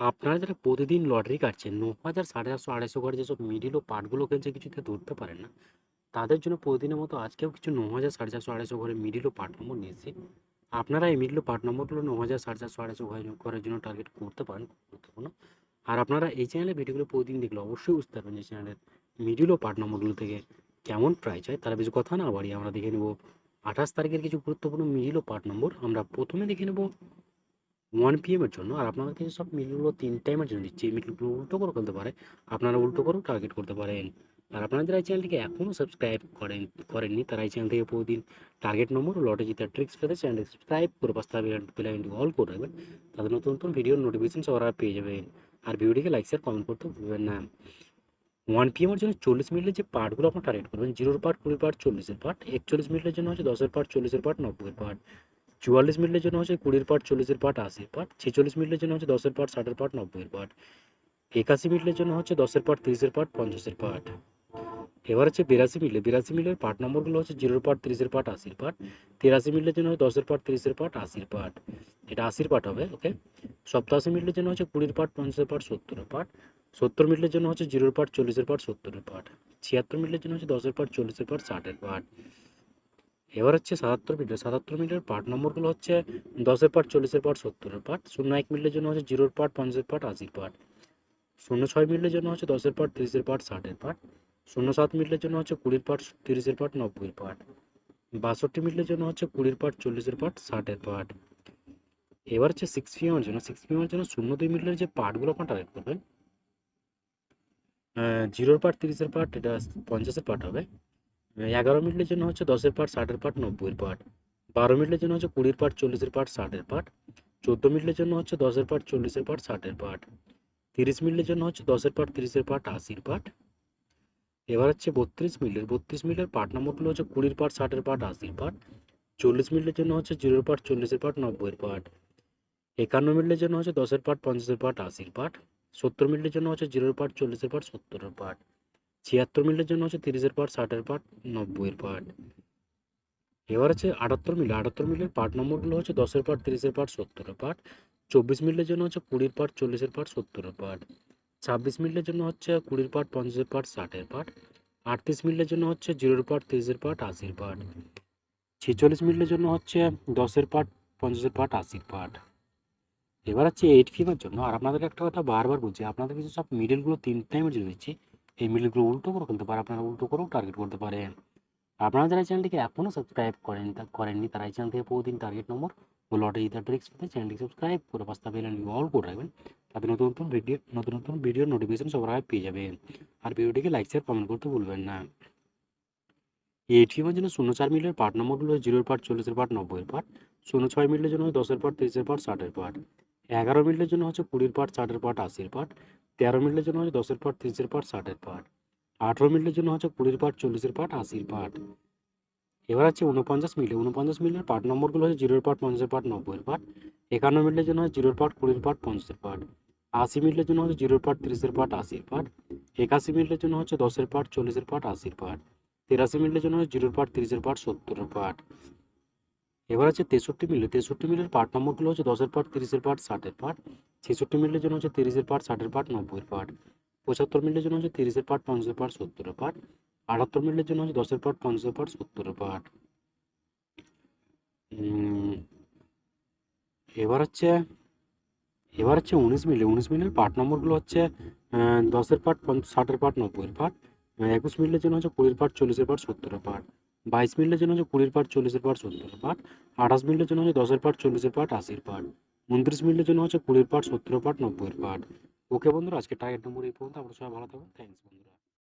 আপনারা যারা প্রতিদিন লটারি কাটছেন ৯,০০০, ৪,৫০০, ২৫০ করে যেসব মিডিল ও পার্টগুলো খেলছে কিছুতে ধরতে পারেন না, তাদের জন্য প্রতিদিনের মতো আজকেও কিছু ৯,০০০, ৪,৫০০, ২৫০ করে মিডিল ও পার্ট নম্বর নিয়ে এসেছি। আপনারা এই মিডিল ও পার্ট নম্বরগুলো 9,০০০, 4,৫০০, ২৫০ করার জন্য টার্গেট করতে পারেন, খুব গুরুত্বপূর্ণ। আর আপনারা এই চ্যানেলে ভিডিওগুলো প্রতিদিন দেখলে অবশ্যই বুঝতে পারবেন যে চ্যানেলের মিডিল ও পার্ট নম্বরগুলো থেকে কেমন প্রাইস হয়। তারা বেশি কথা না বাড়িয়ে আমরা দেখে নেব ২৮ তারিখের কিছু গুরুত্বপূর্ণ মিডিল ও পার্ট নম্বর। আমরা প্রথমে দেখে নেব 1 PM এর জন্য। আর আপনাদের কাছে সব মিডলগুলো 3 টাইমের জন্য দিচ্ছি। এই মিডলগুলো উল্টো করে ফেলতে পারে, আপনারা উল্টো করেও টার্গেট করতে পারেন। আর আপনারা যারা এই চ্যানেলটিকে এখনও সাবস্ক্রাইব করেননি, তারা এই চ্যানেল থেকে প্রতিদিন টার্গেট নম্বর ও লটে জিতার ট্রিক্স পেতে চ্যানেলটি সাবস্ক্রাইব করে পাশে বেল আইকনটি অল করে রাখবেন, তাদের নতুন নতুন ভিডিওর নোটিফিকেশন সবার আগে পেয়ে যাবেন। আর ভিডিওটিকে লাইক শেয়ার কমেন্ট করতে ভুলবেন না। 1 PM এর জন্য 40 মিনিটের যে পার্টগুলো আপনার টার্গেট করবেন, 0 পার্ট, 20 পার্ট, 40-এর পার্ট। 41 মিনিটের জন্য হচ্ছে 10-এর পার্ট, 40-এর পার্ট, 90-এর পার্ট। 44 মিনিটের জন্য হচ্ছে 20-এর পার্ট, 40-এর পার্ট, 80-এর পার্ট। 46 মিনিটের জন্য হচ্ছে 10-এর পার্ট, 60-এর পার্ট, 90-এর পার্ট। 81 মিনিটের জন্য হচ্ছে 10-এর পার্ট, 30-এর পার্ট, 50-এর পার্ট। এবার হচ্ছে 82 মিনিটের পার্ট নম্বরগুলো হচ্ছে 0-এর পার্ট, 30-এর পার্ট, 80-এর পার্ট। 83 মিনিটের জন্য 10-এর পার্ট, 30-এর পার্ট, 80-এর পার্ট। এটা 80-এর পার্ট হবে, ওকে। 87 মিনিটের জন্য হচ্ছে 20-এর পার্ট, 50-এর পার্ট, 70-এর পার্ট। 70 মিনিটের জন্য হচ্ছে 0-এর পার্ট, 40-এর পার্ট, 70-এর পার্ট। 76 মিনিটের জন্য হচ্ছে 10-এর পার্ট, 40-এর পার্ট, 60-এর পার্ট। এবার হচ্ছে 77 মিনিটের পার্ট নম্বরগুলো হচ্ছে 10-এর পার্ট, 40-এর পার্ট, 70-এর পার্ট। 01 মিনিটের জন্য হচ্ছে 0-এর পার্ট, 50-এর পার্ট, 80-এর পার্ট। 06 মিনিটের জন্য হচ্ছে 10-এর পার্ট, 30-এর পার্ট, 60-এর পার্ট। 07 মিনিটের জন্য হচ্ছে 20-এর পার্ট, 30-এর পার্ট, 90-এর পার্ট। 62 মিনিটের জন্য হচ্ছে 20-এর পার্ট, 40-এর পার্ট, 60-এর পার্ট। এবার হচ্ছে 6 PM এর জন্য 6 PM এর জন্য 02 মিনিটের যে পার্টগুলো আপনার টার্গেট করবেন, 0-এর পার্ট, 30-এর পার্ট, এটা 50-এর পার্ট হবে। 11 মিনিটের জন্য হচ্ছে 10-এর পার্ট, 60-এর পার্ট, 90-এর পার্ট। 12 মিনিটের জন্য হচ্ছে 20-এর পার্ট, 40-এর পার্ট, 60-এর পার্ট। 14 মিনিটের জন্য হচ্ছে 10-এর পার্ট, 40-এর পার্ট, 60-এর পার্ট। 30 মিনিটের জন্য হচ্ছে 10-এর পার্ট, 30-এর পার্ট, 80-এর পার্ট। এবার হচ্ছে 32 মিনিটের পার্ট নম্বরগুলো হচ্ছে 20-এর পার্ট, 60-এর পার্ট, 80-এর পার্ট। 40 মিনিটের জন্য হচ্ছে 0-এর পার্ট, 40-এর পার্ট, 90-এর পার্ট। 51 মিনিটের জন্য হচ্ছে 10-এর পার্ট, 50-এর পার্ট, 80-এর পার্ট। 70 মিনিটের জন্য হচ্ছে 0-এর পার্ট, 40-এর পার্ট, 70-এর পার্ট। 76 মিনিটের জন্য হচ্ছে 30-এর পার্ট, 60-এর পার্ট, 90-এর পার্ট। এবার হচ্ছে 78 মিনিটের পার্ট নম্বরগুলো হচ্ছে 10-এর পার্ট, 30-এর পার্ট, 70-এর পার্ট। 24 মিনিটের জন্য হচ্ছে 20-এর পার্ট, 40-এর পার্ট, 70-এর পার্ট। 26 মিনিটের জন্য হচ্ছে 20-এর পার্ট, 50-এর পার্ট, 60-এর পার্ট। 38 মিনিটের জন্য হচ্ছে 0-এর পার্ট, 30-এর পার্ট, 80-এর পার্ট। 46 মিনিটের জন্য হচ্ছে 10-এর পার্ট, 50-এর পার্ট, 80-এর পার্ট। এবার হচ্ছে 8 PM এর জন্য। আর আপনাদের একটা কথা বারবার বলছি, আপনাদের কিছু সব মিডলগুলো 3 টাইমের জন্য দিচ্ছি। এই মিডলগুলো উল্টো করে ফেলতে পারে, আপনারা উল্টো করেও টার্গেট করতে পারেন। আপনারা যারা এই চ্যানেলটিকে এখনও সাবস্ক্রাইব করেননি, তারা এই চ্যানেল থেকে প্রতিদিন টার্গেট নম্বর ও লটে জিতার ট্রিক্স পেতে চ্যানেলটি সাবস্ক্রাইব করে পাশে বেল আইকনটি অল করে রাখবেন, তাতে নতুন নতুন ভিডিওর নোটিফিকেশন সবার আগে পেয়ে যাবেন। আর ভিডিওটিকে লাইক শেয়ার কমেন্ট করতে ভুলবেন না। এই 8 PM এর জন্য 04 মিনিটের পার্ট নম্বরগুলো হচ্ছে 0-এর পার্ট, 40-এর পার্ট, 90-এর পার্ট। 06 মিনিটের জন্য 10-এর পার্ট, 30-এর পার্ট, 60-এর পার্ট। 11 মিনিটের জন্য হচ্ছে 20-এর পার্ট, 60-এর পার্ট, 80-এর পার্ট। 13 মিনিটের জন্য হচ্ছে 10-এর পার্ট, 30-এর পার্ট, 60-এর পার্ট। 18 মিনিটের জন্য হচ্ছে 20-এর পার্ট, 40-এর পার্ট, 80-এর পার্ট। এবার হচ্ছে 49 মিনিটের পার্ট নম্বরগুলো হচ্ছে 0-এর পার্ট, 50-এর পার্ট, 90-এর পার্ট। 51 মিনিটের জন্য হচ্ছে 0-এর পার্ট, 20-এর পার্ট, 50-এর পার্ট। 80 মিনিটের জন্য হচ্ছে 0-এর পার্ট, 30-এর পার্ট, 80-এর পার্ট। 81 মিনিটের জন্য হচ্ছে 10-এর পার্ট, 40-এর পার্ট, 80-এর পার্ট। 83 মিনিটের জন্য হচ্ছে 0-এর পার্ট, 30-এর পার্ট, 70-এর পার্ট। এবার হচ্ছে 63 মিনিটের পার্ট নম্বরগুলো হচ্ছে 10-এর পার্ট, 30-এর পার্ট, 60-এর পার্ট। 66 মিনিটের জন্য হচ্ছে 30-এর পার্ট, 60-এর পার্ট, 90-এর পার্ট। 75 মিনিটের জন্য হচ্ছে 30-এর পার্ট, 50-এর পার্ট, 70-এর পার্ট। 78 মিনিটের জন্য হচ্ছে 10-এর পার্ট, 50-এর পার্ট, 70-এর পার্ট। এবার হচ্ছে 19 মিনিটের পার্ট নম্বরগুলো হচ্ছে 10-এর পার্ট, 60-এর পার্ট, 90-এর পার্ট। 21 মিনিটের জন্য হচ্ছে 20-এর পার্ট, 40-এর পার্ট, 70-এর পার্ট। 22 মিনিটের জন্য হচ্ছে 20-এর পার্ট, 40-এর পার্ট, 70-এর পার্ট। 28 মিনিটের জন্য হচ্ছে 10-এর পার্ট, 40-এর পার্ট, 80-এর পার্ট। 29 মিনিটের জন্য হচ্ছে 20-এর পার্ট, 70-এর পার্ট, 90-এর পার্ট। ওকে বন্ধুরা, আজকে টার্গেট নম্বর এই পর্যন্ত। আপনারা সবাই ভালো থাকবেন। থ্যাংকস বন্ধুরা।